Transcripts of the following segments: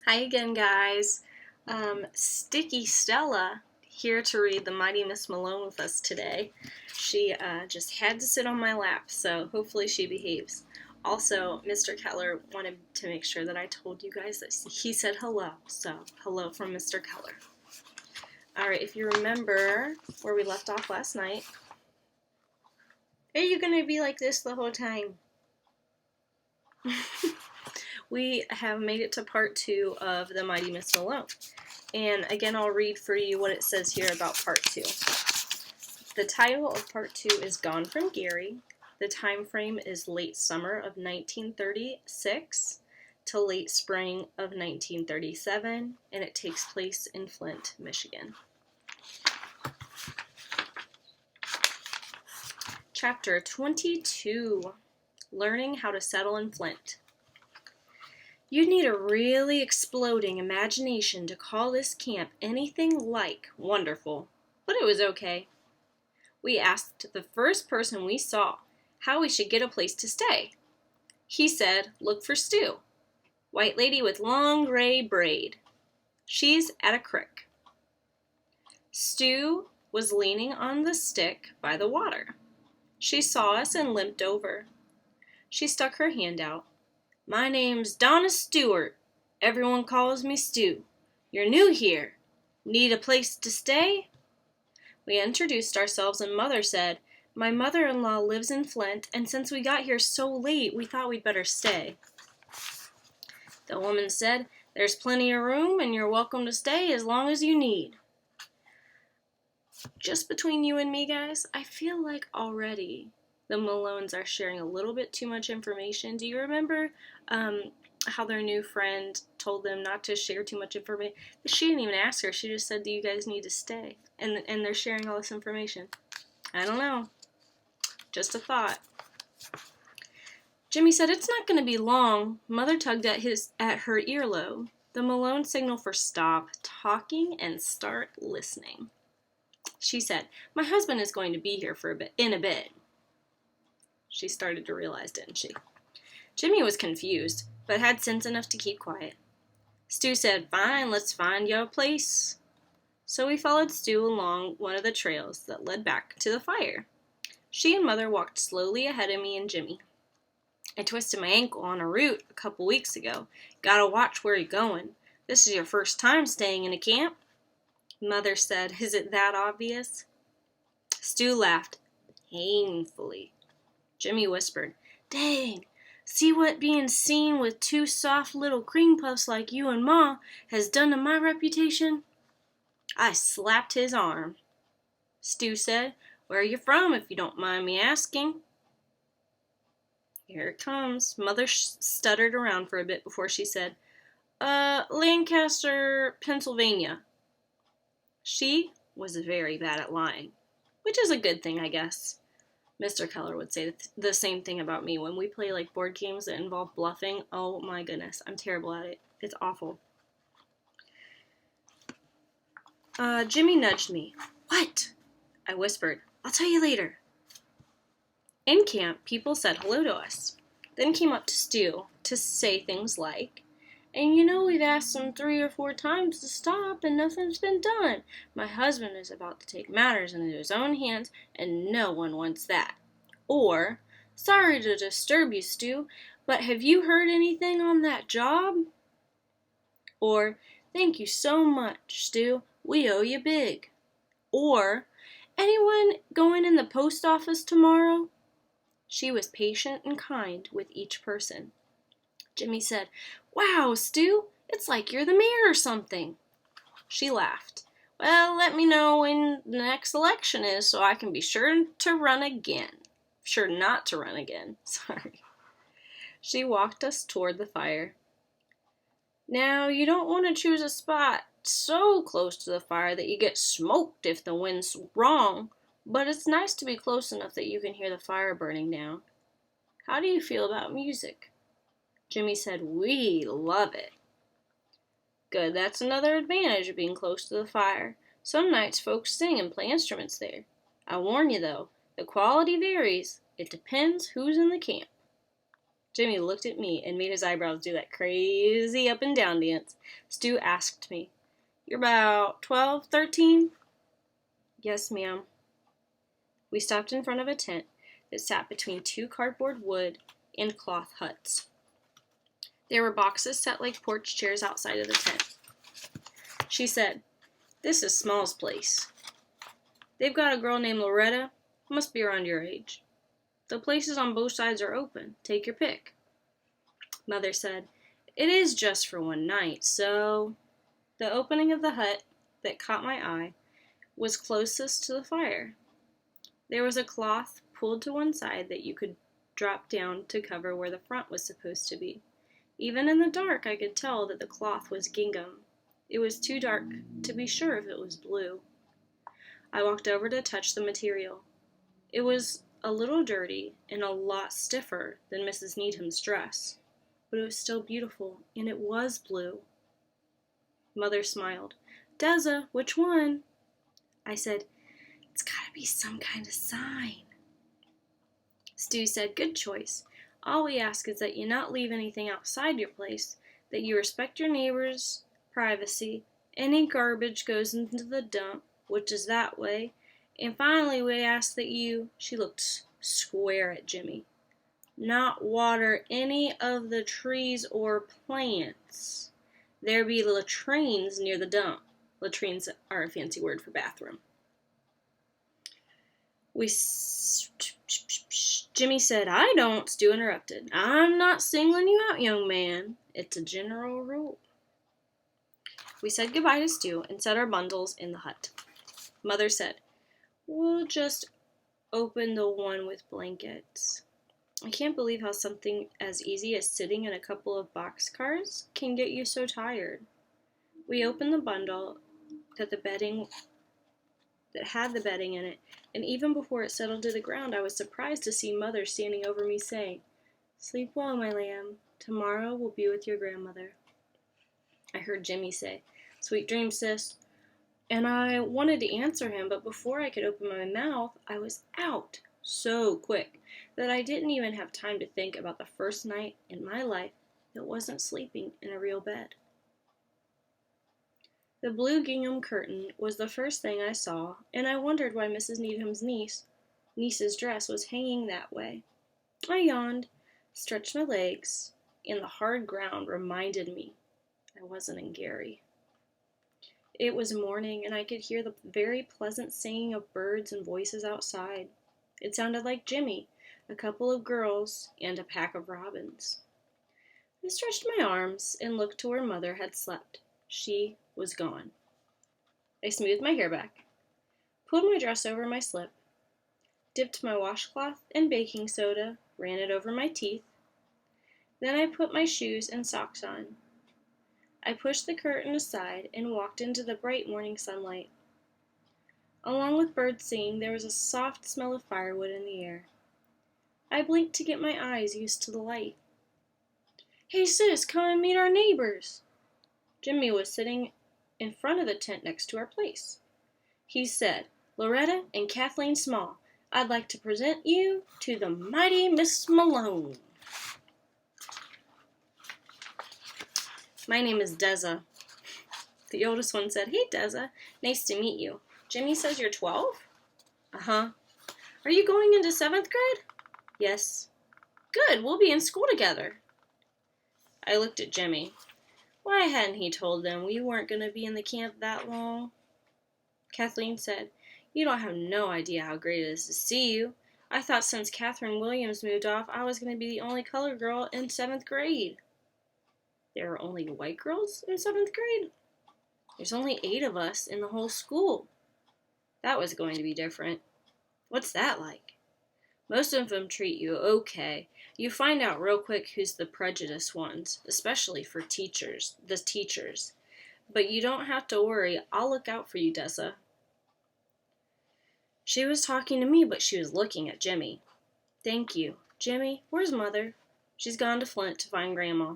Hi again, guys. Sticky Stella here to read The Mighty Miss Malone with us today. She just had to sit on my lap, so hopefully she behaves. Also, Mr. Keller wanted to make sure that I told you guys that he said hello, so hello from Mr. Keller. Alright, if you remember where we left off last night, are you going to be like this the whole time? We have made it to part 2 of The Mighty Miss Malone. And again, I'll read for you what it says here about part 2. The title of part 2 is Gone from Gary. The time frame is late summer of 1936 to late spring of 1937, and it takes place in Flint, Michigan. Chapter 22, Learning How to Settle in Flint. You'd need a really exploding imagination to call this camp anything like wonderful, but it was okay. We asked the first person we saw how we should get a place to stay. He said, look for Stu, white lady with long gray braid. She's at a crick. Stu was leaning on the stick by the water. She saw us and limped over. She stuck her hand out. My name's Donna Stewart. Everyone calls me Stu. You're new here. Need a place to stay? We introduced ourselves and Mother said, my mother-in-law lives in Flint, and since we got here so late, we thought we'd better stay. The woman said, there's plenty of room and you're welcome to stay as long as you need. Just between you and me, guys, I feel like already the Malones are sharing a little bit too much information. Do you remember how their new friend told them not to share too much information? She didn't even ask her. She just said, do you guys need to stay? And they're sharing all this information. I don't know. Just a thought. Jimmy said, it's not going to be long. Mother tugged at her earlobe. The Malone signaled for stop talking and start listening. She said, my husband is going to be here in a bit. She started to realize, didn't she? Jimmy was confused, but had sense enough to keep quiet. Stu said, fine, let's find you a place. So we followed Stu along one of the trails that led back to the fire. She and Mother walked slowly ahead of me and Jimmy. I twisted my ankle on a root a couple weeks ago. Gotta watch where you're going. This is your first time staying in a camp. Mother said, is it that obvious? Stu laughed, painfully. Jimmy whispered, dang, see what being seen with two soft little cream puffs like you and Ma has done to my reputation? I slapped his arm. Stu said, where are you from, if you don't mind me asking? Here it comes. Mother stuttered around for a bit before she said, Lancaster, Pennsylvania. She was very bad at lying, which is a good thing, I guess. Mr. Keller would say the same thing about me. When we play like board games that involve bluffing, oh my goodness, I'm terrible at it. It's awful. Jimmy nudged me. What? I whispered. I'll tell you later. In camp, people said hello to us, then came up to Stu to say things like, and you know we've asked him 3 or 4 times to stop and nothing's been done. My husband is about to take matters into his own hands and no one wants that. Or, sorry to disturb you, Stu, but have you heard anything on that job? Or, thank you so much, Stu, we owe you big. Or, anyone going in the post office tomorrow? She was patient and kind with each person. Jimmy said, wow, Stu, it's like you're the mayor or something. She laughed. Well, let me know when the next election is so I can be sure to run again. Sure not to run again, sorry. She walked us toward the fire. Now, you don't want to choose a spot so close to the fire that you get smoked if the wind's wrong, but it's nice to be close enough that you can hear the fire burning down. How do you feel about music? Jimmy said, we love it. Good, that's another advantage of being close to the fire. Some nights folks sing and play instruments there. I warn you though, the quality varies. It depends who's in the camp. Jimmy looked at me and made his eyebrows do that crazy up and down dance. Stu asked me, "You're about 12, 13?" "Yes, ma'am." We stopped in front of a tent that sat between two cardboard wood and cloth huts. There were boxes set like porch chairs outside of the tent. She said, "This is Small's place. They've got a girl named Loretta, must be around your age. The places on both sides are open. Take your pick." Mother said, "It is just for one night, so..." The opening of the hut that caught my eye was closest to the fire. There was a cloth pulled to one side that you could drop down to cover where the front was supposed to be. Even in the dark, I could tell that the cloth was gingham. It was too dark to be sure if it was blue. I walked over to touch the material. It was a little dirty and a lot stiffer than Mrs. Needham's dress, but it was still beautiful, and it was blue. Mother smiled. "Deza, which one?" I said, "It's gotta be some kind of sign." Stu said, "Good choice. All we ask is that you not leave anything outside your place, that you respect your neighbor's privacy, any garbage goes into the dump, which is that way, and finally we ask that you," she looked square at Jimmy, "not water any of the trees or plants. There be latrines near the dump." Latrines are a fancy word for bathroom. Jimmy said, "I don't," Stu interrupted. "I'm not singling you out, young man. It's a general rule." We said goodbye to Stu and set our bundles in the hut. Mother said, "We'll just open the one with blankets." I can't believe how something as easy as sitting in a couple of boxcars can get you so tired. We opened the bundle that had the bedding in it, and even before it settled to the ground, I was surprised to see Mother standing over me saying, "Sleep well, my lamb. Tomorrow we'll be with your grandmother." I heard Jimmy say, "Sweet dreams, sis," and I wanted to answer him, but before I could open my mouth, I was out so quick that I didn't even have time to think about the first night in my life that wasn't sleeping in a real bed. The blue gingham curtain was the first thing I saw, and I wondered why Mrs. Needham's niece's dress was hanging that way. I yawned, stretched my legs, and the hard ground reminded me I wasn't in Gary. It was morning, and I could hear the very pleasant singing of birds and voices outside. It sounded like Jimmy, a couple of girls, and a pack of robins. I stretched my arms and looked to where Mother had slept. She was gone. I smoothed my hair back, pulled my dress over my slip, dipped my washcloth in baking soda, ran it over my teeth. Then I put my shoes and socks on. I pushed the curtain aside and walked into the bright morning sunlight. Along with birds singing, there was a soft smell of firewood in the air. I blinked to get my eyes used to the light. "Hey sis, come and meet our neighbors." Jimmy was sitting in front of the tent next to our place. He said, "Loretta and Kathleen Small, I'd like to present you to the mighty Miss Malone." "My name is Deza." The oldest one said, "Hey Deza, nice to meet you. Jimmy says you're 12? "Uh-huh." "Are you going into 7th grade?" "Yes." "Good, we'll be in school together." I looked at Jimmy. Why hadn't he told them we weren't going to be in the camp that long? Kathleen said, "You don't have no idea how great it is to see you. I thought since Catherine Williams moved off, I was going to be the only colored girl in 7th grade. There are only white girls in 7th grade? There's only 8 of us in the whole school. That was going to be different. What's that like? Most of them treat you okay. You find out real quick who's the prejudiced ones, especially for the teachers. But you don't have to worry. I'll look out for you, Dessa." She was talking to me, but she was looking at Jimmy. "Thank you. Jimmy, where's Mother?" "She's gone to Flint to find Grandma."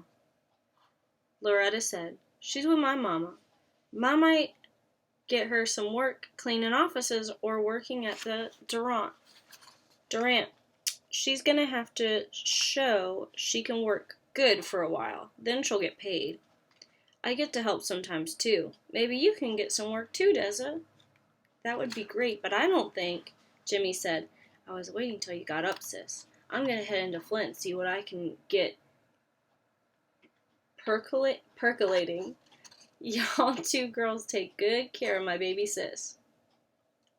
Loretta said, "She's with my mama. Ma might get her some work cleaning offices or working at the Durant. She's gonna have to show she can work good for a while. Then she'll get paid. I get to help sometimes too. Maybe you can get some work too, Deza. That would be great, but I don't think, Jimmy said. I was waiting till you got up, sis. I'm gonna head into Flint and see what I can get percolating. Y'all two girls take good care of my baby sis.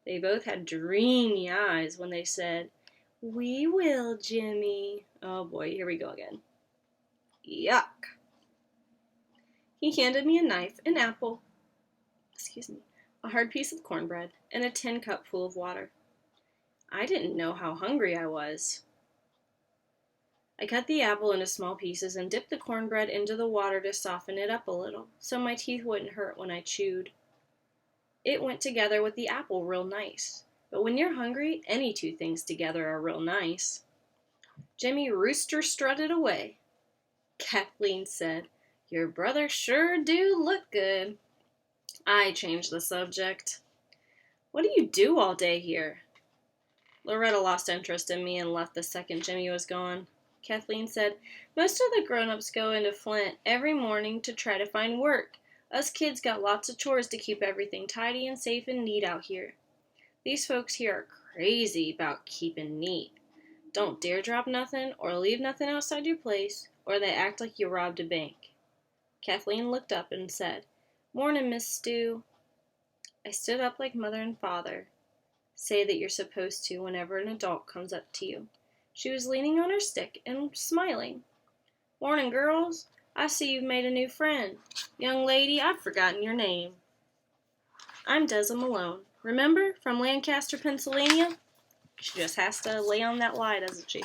They both had dreamy eyes when they said, "We will, Jimmy." Oh boy, here we go again. Yuck. He handed me a knife, an apple, a hard piece of cornbread, and a tin cup full of water. I didn't know how hungry I was. I cut the apple into small pieces and dipped the cornbread into the water to soften it up a little, so my teeth wouldn't hurt when I chewed. It went together with the apple real nice. But when you're hungry, any two things together are real nice. Jimmy Rooster strutted away. Kathleen said, "Your brother sure do look good." I changed the subject. "What do you do all day here?" Loretta lost interest in me and left the second Jimmy was gone. Kathleen said, "Most of the grown-ups go into Flint every morning to try to find work. Us kids got lots of chores to keep everything tidy and safe and neat out here. These folks here are crazy about keeping neat. Don't dare drop nothing or leave nothing outside your place, or they act like you robbed a bank." Kathleen looked up and said, "Morning, Miss Stew." I stood up like Mother and Father say that you're supposed to whenever an adult comes up to you. She was leaning on her stick and smiling. "Morning, girls. I see you've made a new friend. Young lady, I've forgotten your name." "I'm Deza Malone. Remember? From Lancaster, Pennsylvania?" She just has to lay on that lie, doesn't she?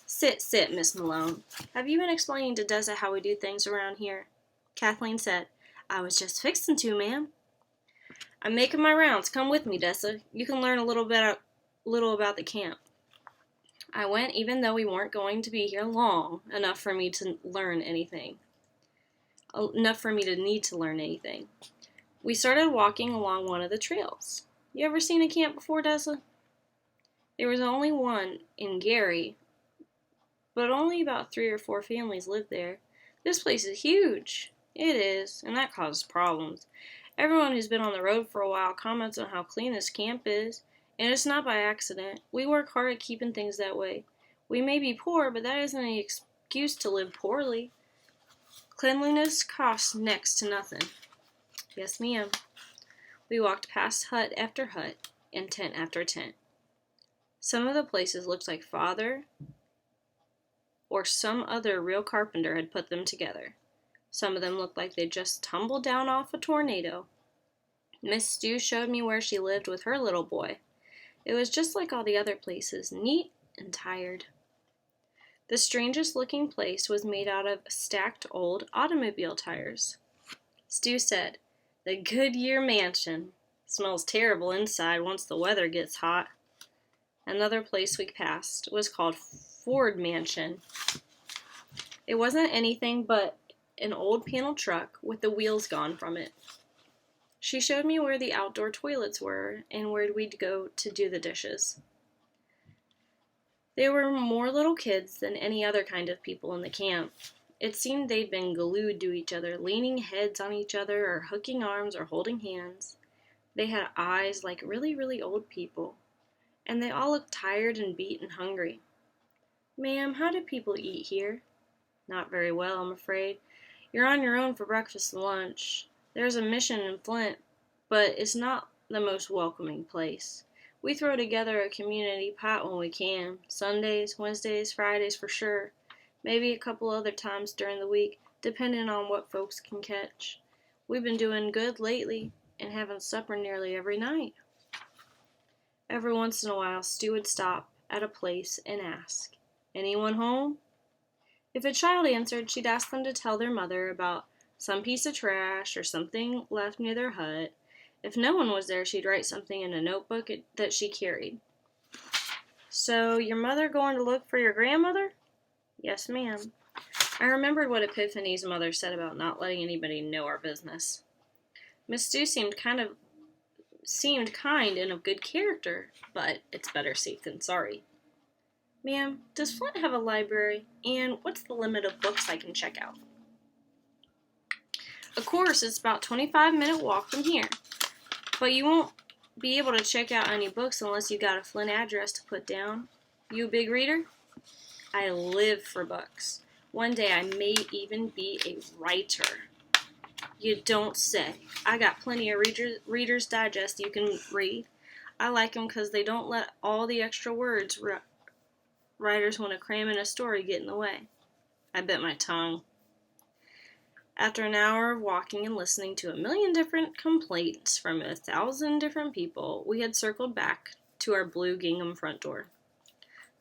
Sit, Miss Malone. Have you been explaining to Deza how we do things around here?" Kathleen said, "I was just fixing to, ma'am." "I'm making my rounds. Come with me, Deza. You can learn a little about the camp." I went even though we weren't going to be here long enough for me to learn anything. Enough for me to need to learn anything. We started walking along one of the trails. You ever seen a camp before, Deza? There was only one in Gary, but only about 3 or 4 families lived there. This place is huge. It is, and that causes problems. Everyone who's been on the road for a while comments on how clean this camp is, and it's not by accident. We work hard at keeping things that way. We may be poor, but that isn't an excuse to live poorly. Cleanliness costs next to nothing. Yes, ma'am. We walked past hut after hut and tent after tent. Some of the places looked like Father or some other real carpenter had put them together. Some of them looked like they'd just tumbled down off a tornado. Miss Stew showed me where she lived with her little boy. It was just like all the other places, neat and tired. The strangest looking place was made out of stacked old automobile tires. Stew said, "The Goodyear Mansion. Smells terrible inside once the weather gets hot." Another place we passed was called Ford Mansion. It wasn't anything but an old panel truck with the wheels gone from it. She showed me where the outdoor toilets were and where we'd go to do the dishes. There were more little kids than any other kind of people in the camp. It seemed they'd been glued to each other, leaning heads on each other or hooking arms or holding hands. They had eyes like really, really old people, and they all looked tired and beat and hungry. "Ma'am, how do people eat here?" "Not very well, I'm afraid. You're on your own for breakfast and lunch. There's a mission in Flint, but it's not the most welcoming place. We throw together a community pot when we can. Sundays, Wednesdays, Fridays for sure. Maybe a couple other times during the week, depending on what folks can catch. We've been doing good lately and having supper nearly every night." Every once in a while, Stu would stop at a place and ask, "Anyone home?" If a child answered, she'd ask them to tell their mother about some piece of trash or something left near their hut. If no one was there, she'd write something in a notebook that she carried. "So, your mother going to look for your grandmother?" "Yes, ma'am." I remembered what Epiphany's mother said about not letting anybody know our business. Miss Stu seemed kind and of good character, but it's better safe than sorry. Ma'am, does Flint have a library? And what's the limit of books I can check out? Of course, it's about a 25-minute walk from here. But you won't be able to check out any books unless you got a Flint address to put down. You a big reader? I live for books. One day I may even be a writer. You don't say. I got plenty of Reader's Digest you can read. I like them because they don't let all the extra words writers want to cram in a story get in the way. I bit my tongue. After an hour of walking and listening to a million different complaints from 1,000 different people, we had circled back to our blue gingham front door.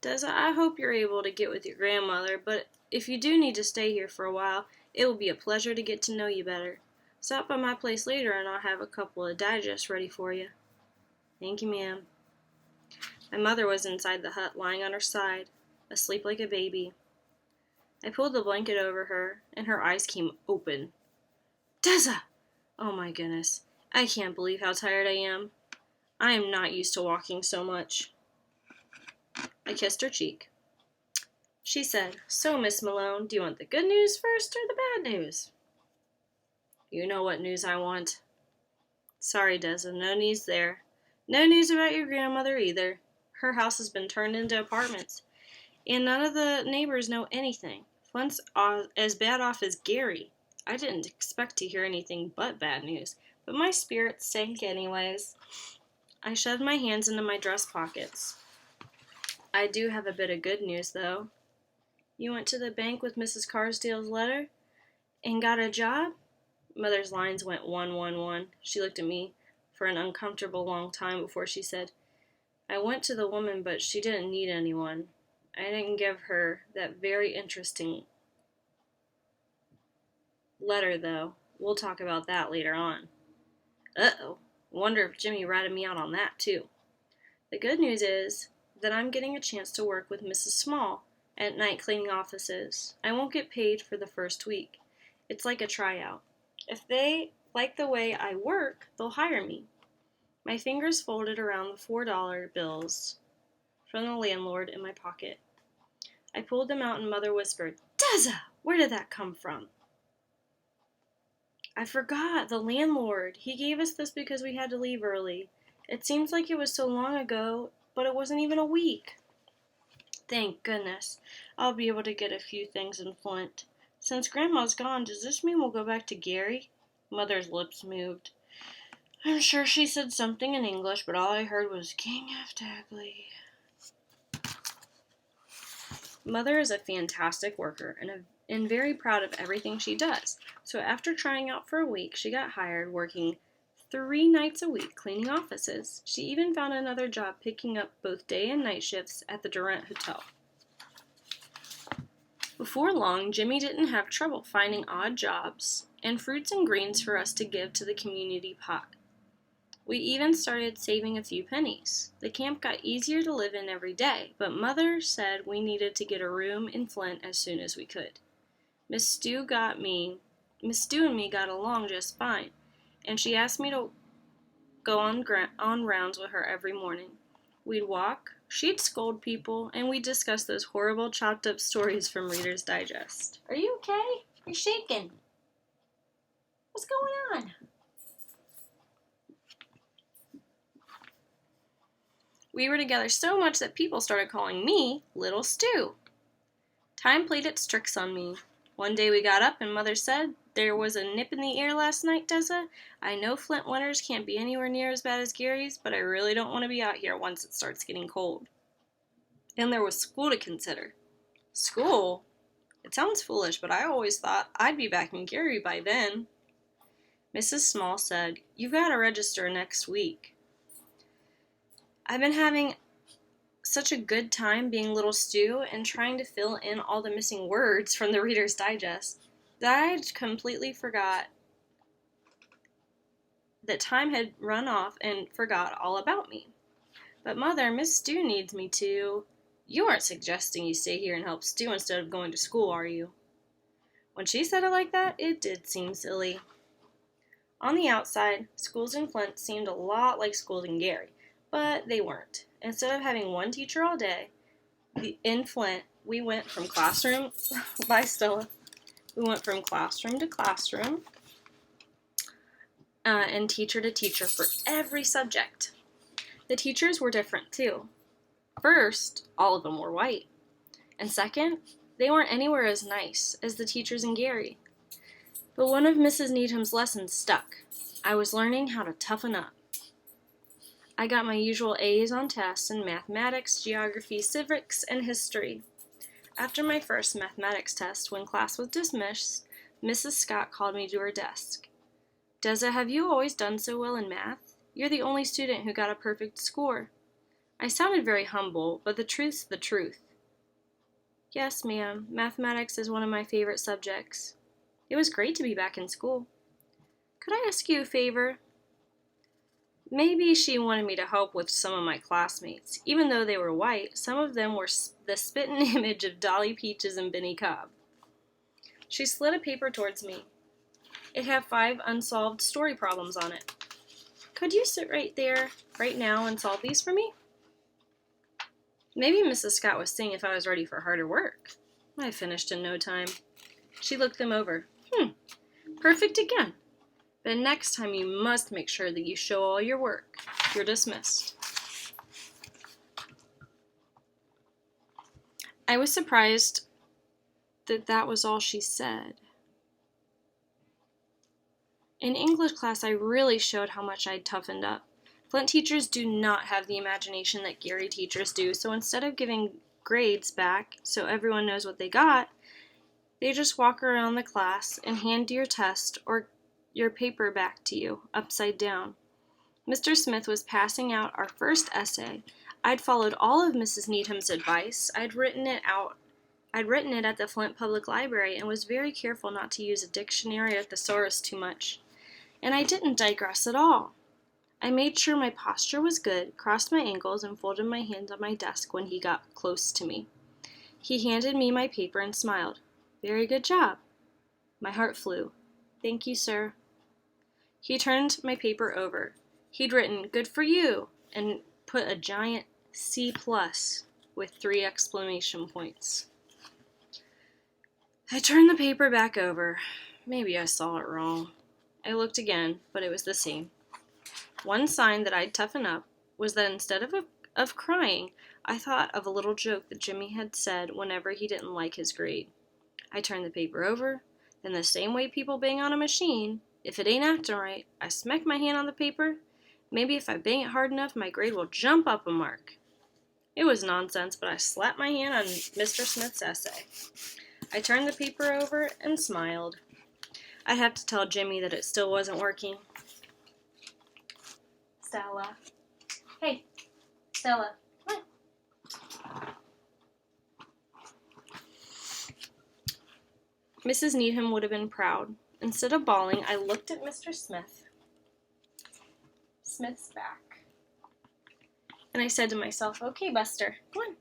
Deza, I hope you're able to get with your grandmother, but if you do need to stay here for a while, it will be a pleasure to get to know you better. Stop by my place later and I'll have a couple of digests ready for you. Thank you, ma'am. My mother was inside the hut, lying on her side, asleep like a baby. I pulled the blanket over her, and her eyes came open. Deza! Oh my goodness. I can't believe how tired I am. I am not used to walking so much. I kissed her cheek. She said, So, Miss Malone, do you want the good news first or the bad news? You know what news I want. Sorry, Deza, no news there. No news about your grandmother either. Her house has been turned into apartments, and none of the neighbors know anything. Flint's as bad off as Gary. I didn't expect to hear anything but bad news, but my spirits sank anyways. I shoved my hands into my dress pockets. I do have a bit of good news, though. You went to the bank with Mrs. Carsdale's letter and got a job? Mother's lines went 1-1-1. She looked at me for an uncomfortable long time before she said, I went to the woman, but she didn't need anyone. I didn't give her that very interesting letter, though. We'll talk about that later on. Uh-oh. Wonder if Jimmy ratted me out on that, too. The good news is that I'm getting a chance to work with Mrs. Small at night cleaning offices. I won't get paid for the first week. It's like a tryout. If they like the way I work, they'll hire me. My fingers folded around the $4 bills from the landlord in my pocket. I pulled them out and Mother whispered, Deza, where did that come from? I forgot, the landlord. He gave us this because we had to leave early. It seems like it was so long ago, but it wasn't even a week. Thank goodness. I'll be able to get a few things in Flint. Since Grandma's gone, does this mean we'll go back to Gary? Mother's lips moved. I'm sure she said something in English, but all I heard was King of Dagley. Mother is a fantastic worker and very proud of everything she does. So after trying out for a week, she got hired working 3 nights a week cleaning offices. She even found another job picking up both day and night shifts at the Durant Hotel. Before long, Jimmy didn't have trouble finding odd jobs and fruits and greens for us to give to the community pot. We even started saving a few pennies. The camp got easier to live in every day, but Mother said we needed to get a room in Flint as soon as we could. Miss Stu and me got along just fine, and she asked me to go on rounds with her every morning. We'd walk, she'd scold people, and we'd discuss those horrible chopped up stories from Reader's Digest. Are you okay? You're shaking. What's going on? We were together so much that people started calling me Little Stu. Time played its tricks on me. One day we got up and Mother said, There was a nip in the air last night, Deza. I know Flint winters can't be anywhere near as bad as Gary's, but I really don't want to be out here once it starts getting cold. And there was school to consider. School? It sounds foolish, but I always thought I'd be back in Gary by then. Mrs. Small said, You've got to register next week. I've been having such a good time being Little Stu and trying to fill in all the missing words from the Reader's Digest that I completely forgot that time had run off and forgot all about me. But Mother, Miss Stu needs me to. You aren't suggesting you stay here and help Stu instead of going to school, are you? When she said it like that, it did seem silly. On the outside, schools in Flint seemed a lot like schools in Gary, but they weren't. Instead of having one teacher all day, In Flint, we went from classroom, by Stella, we went from classroom to classroom and teacher to teacher for every subject. The teachers were different too. First, all of them were white. And second, they weren't anywhere as nice as the teachers in Gary. But one of Mrs. Needham's lessons stuck. I was learning how to toughen up. I got my usual A's on tests in mathematics, geography, civics, and history. After my first mathematics test, when class was dismissed, Mrs. Scott called me to her desk. "Deza, have you always done so well in math? You're the only student who got a perfect score." I sounded very humble, but the truth's the truth. "Yes, ma'am. Mathematics is one of my favorite subjects. It was great to be back in school. Could I ask you a favor?" Maybe she wanted me to help with some of my classmates. Even though they were white, some of them were the spitting image of Dolly Peaches and Benny Cobb. She slid a paper towards me. It had 5 unsolved story problems on it. "Could you sit right there, right now, and solve these for me?" Maybe Mrs. Scott was seeing if I was ready for harder work. I finished in no time. She looked them over. Perfect again. But next time you must make sure that you show all your work. You're dismissed. I was surprised that that was all she said. In English class, I really showed how much I'd toughened up. Flint teachers do not have the imagination that Gary teachers do, so instead of giving grades back so everyone knows what they got, they just walk around the class and hand your test or your paper back to you, upside down. Mr. Smith was passing out our first essay. I'd followed all of Mrs. Needham's advice. I'd written it at the Flint Public Library and was very careful not to use a dictionary or thesaurus too much. And I didn't digress at all. I made sure my posture was good, crossed my ankles, and folded my hands on my desk when he got close to me. He handed me my paper and smiled. "Very good job." My heart flew. "Thank you, sir." He turned my paper over. He'd written, "Good for you," and put a giant C+ with 3 exclamation points. I turned the paper back over. Maybe I saw it wrong. I looked again, but it was the same. One sign that I'd toughen up was that instead of crying, I thought of a little joke that Jimmy had said whenever he didn't like his grade. I turned the paper over, then the same way people bang on a machine, if it ain't acting right, I smack my hand on the paper. Maybe if I bang it hard enough, my grade will jump up a mark. It was nonsense, but I slapped my hand on Mr. Smith's essay. I turned the paper over and smiled. I'd have to tell Jimmy that it still wasn't working. Stella. Hey, Stella. Come on. Mrs. Needham would have been proud. Instead of bawling, I looked at Mr. Smith's back. And I said to myself, "Okay, Buster, come on.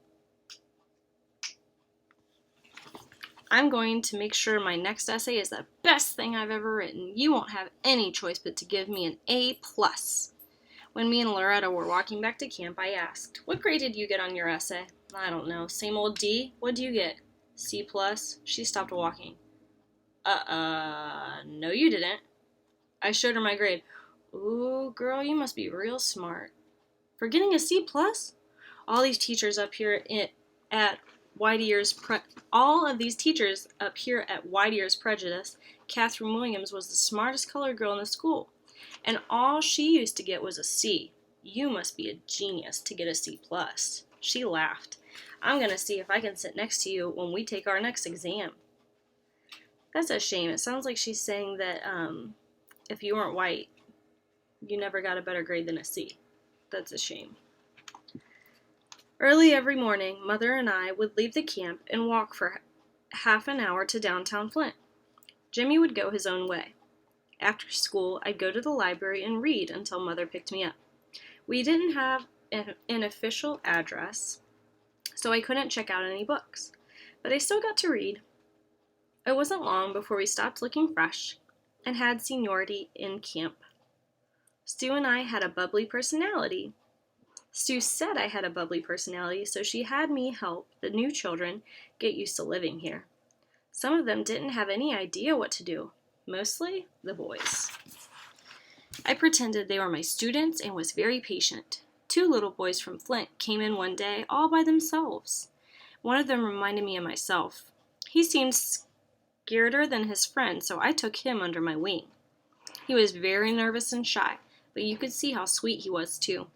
I'm going to make sure my next essay is the best thing I've ever written. You won't have any choice but to give me an A+. When me and Loretta were walking back to camp, I asked, "What grade did you get on your essay?" "I don't know. Same old D. What'd you get?" C+. She stopped walking. No you didn't." I showed her my grade. "Ooh, girl, you must be real smart. For getting a C+? All these teachers up here at White Ears Prejudice, Catherine Williams was the smartest colored girl in the school, and all she used to get was a C. You must be a genius to get a C+. She laughed. "I'm going to see if I can sit next to you when we take our next exam." That's a shame. It sounds like she's saying that if you weren't white, you never got a better grade than a C. That's a shame. Early every morning, Mother and I would leave the camp and walk for half an hour to downtown Flint. Jimmy would go his own way. After school, I'd go to the library and read until Mother picked me up. We didn't have an official address, so I couldn't check out any books, but I still got to read. It wasn't long before we stopped looking fresh and had seniority in camp. Stu and I had a bubbly personality. Stu said I had a bubbly personality, so she had me help the new children get used to living here. Some of them didn't have any idea what to do, mostly the boys. I pretended they were my students and was very patient. 2 little boys from Flint came in one day all by themselves. One of them reminded me of myself. He seemed scareder than his friend, so I took him under my wing. He was very nervous and shy, but you could see how sweet he was too.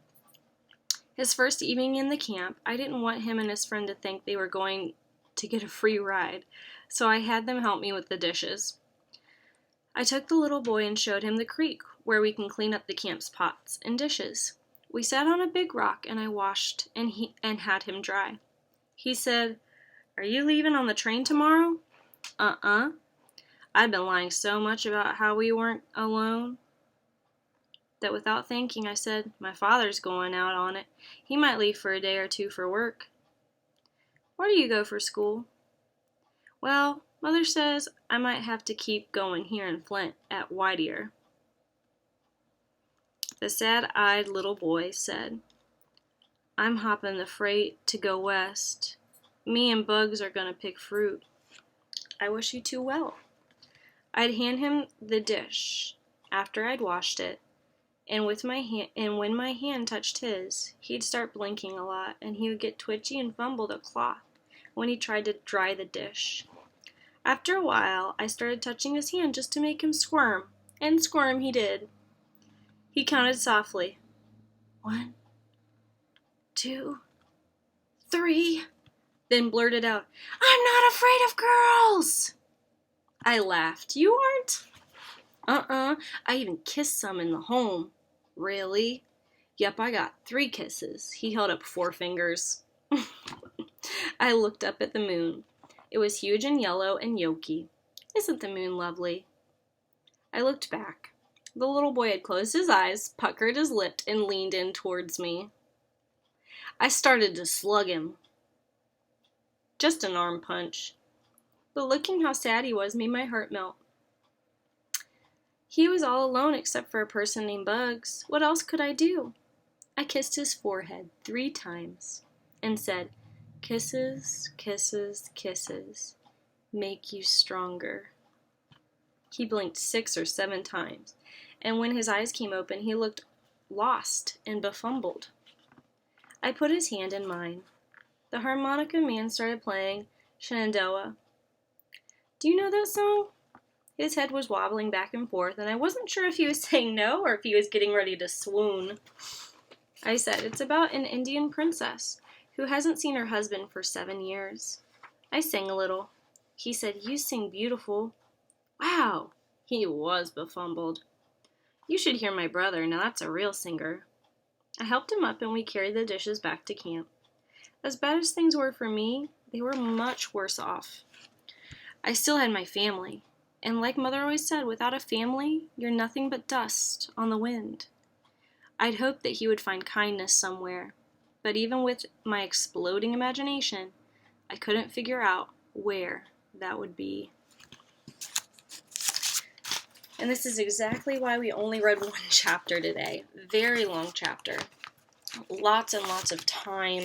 His first evening in the camp, I didn't want him and his friend to think they were going to get a free ride, so I had them help me with the dishes. I took the little boy and showed him the creek where we can clean up the camp's pots and dishes. We sat on a big rock and I washed and had him dry. He said, "Are you leaving on the train tomorrow?" Uh-uh. I'd been lying so much about how we weren't alone that without thinking I said, "My father's going out on it. He might leave for a day or 2 for work." "Where do you go for school?" "Well, Mother says I might have to keep going here in Flint at Whittier." The sad-eyed little boy said, "I'm hopping the freight to go west. Me and Bugs are going to pick fruit." "I wish you 2 well." I'd hand him the dish after I'd washed it, and when my hand touched his, he'd start blinking a lot, and he would get twitchy and fumble the cloth when he tried to dry the dish. After a while, I started touching his hand just to make him squirm, and squirm he did. He counted softly. 1, 2, 3, then blurted out, "I'm not afraid of girls!" I laughed. "You aren't?" "Uh-uh. I even kissed some in the home." "Really?" "Yep, I got 3 kisses." He held up 4 fingers. I looked up at the moon. It was huge and yellow and yolky. "Isn't the moon lovely?" I looked back. The little boy had closed his eyes, puckered his lips, and leaned in towards me. I started to slug him. Just an arm punch. But looking how sad he was made my heart melt. He was all alone except for a person named Bugs. What else could I do? I kissed his forehead 3 times and said, "Kisses, kisses, kisses, make you stronger." He blinked 6 or 7 times, and when his eyes came open, he looked lost and befumbled. I put his hand in mine. The harmonica man started playing Shenandoah. "Do you know that song?" His head was wobbling back and forth, and I wasn't sure if he was saying no or if he was getting ready to swoon. I said, "It's about an Indian princess who hasn't seen her husband for 7 years. I sang a little. He said, "You sing beautiful." Wow, he was befumbled. "You should hear my brother. Now that's a real singer." I helped him up and we carried the dishes back to camp. As bad as things were for me, they were much worse off. I still had my family. And like Mother always said, without a family, you're nothing but dust on the wind. I'd hoped that he would find kindness somewhere, but even with my exploding imagination, I couldn't figure out where that would be. And this is exactly why we only read 1 chapter today. Very long chapter. Lots and lots of time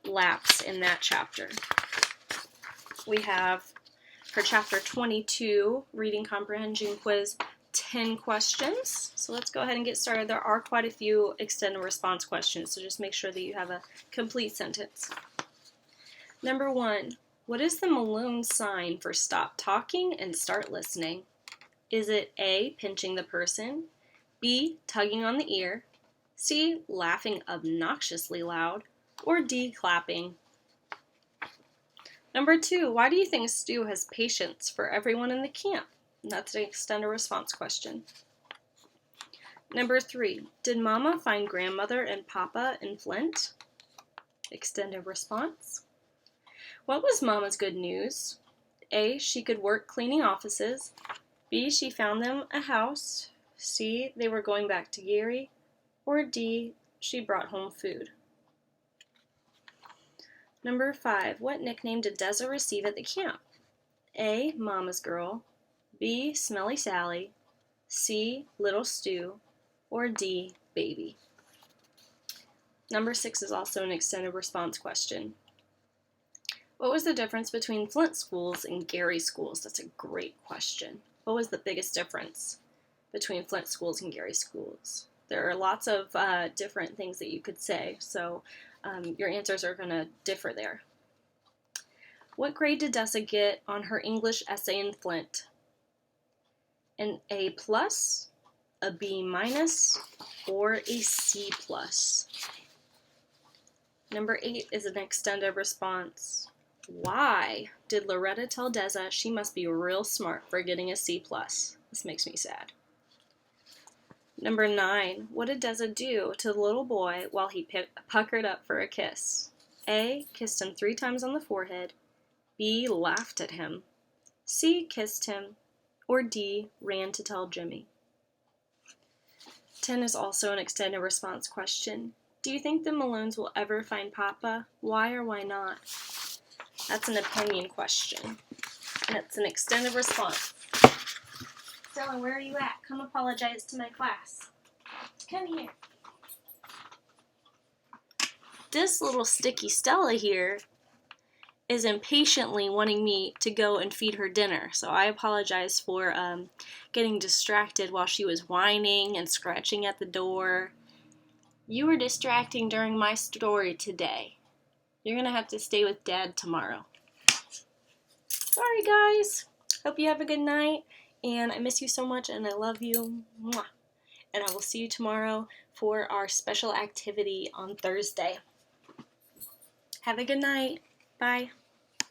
lapse in that chapter. We have for chapter 22, reading comprehension quiz, 10 questions. So let's go ahead and get started. There are quite a few extended response questions, so just make sure that you have a complete sentence. Number 1, what is the Malone sign for stop talking and start listening? Is it A, pinching the person, B, tugging on the ear, C, laughing obnoxiously loud, or D, clapping? Number 2, why do you think Stu has patience for everyone in the camp? And that's an extended response question. Number 3, did Mama find Grandmother and Papa in Flint? Extended response. What was Mama's good news? A, she could work cleaning offices. B, she found them a house. C, they were going back to Gary. Or D, she brought home food. Number 5, what nickname did Deza receive at the camp? A, Mama's Girl. B, Smelly Sally. C, Little Stu. Or D, Baby. Number 6 is also an extended response question. What was the difference between Flint schools and Gary schools? That's a great question. What was the biggest difference between Flint schools and Gary schools? There are lots of different things that you could say, so your answers are going to differ there. What grade did Dessa get on her English essay in Flint? An A+, a B-, or a C+? Number 8 is an extended response. Why did Loretta tell Dessa she must be real smart for getting a C+? This makes me sad. Number 9, what did Dessa do to the little boy while he puckered up for a kiss? A, kissed him 3 times on the forehead, B, laughed at him, C, kissed him, or D, ran to tell Jimmy. 10 is also an extended response question. Do you think the Malones will ever find Papa? Why or why not? That's an opinion question, and it's an extended response. Stella, where are you at? Come apologize to my class. Come here. This little sticky Stella here is impatiently wanting me to go and feed her dinner, so I apologize for getting distracted while she was whining and scratching at the door. You were distracting during my story today. You're going to have to stay with Dad tomorrow. Sorry, guys. Hope you have a good night. And I miss you so much, and I love you. Mwah. And I will see you tomorrow for our special activity on Thursday. Have a good night. Bye.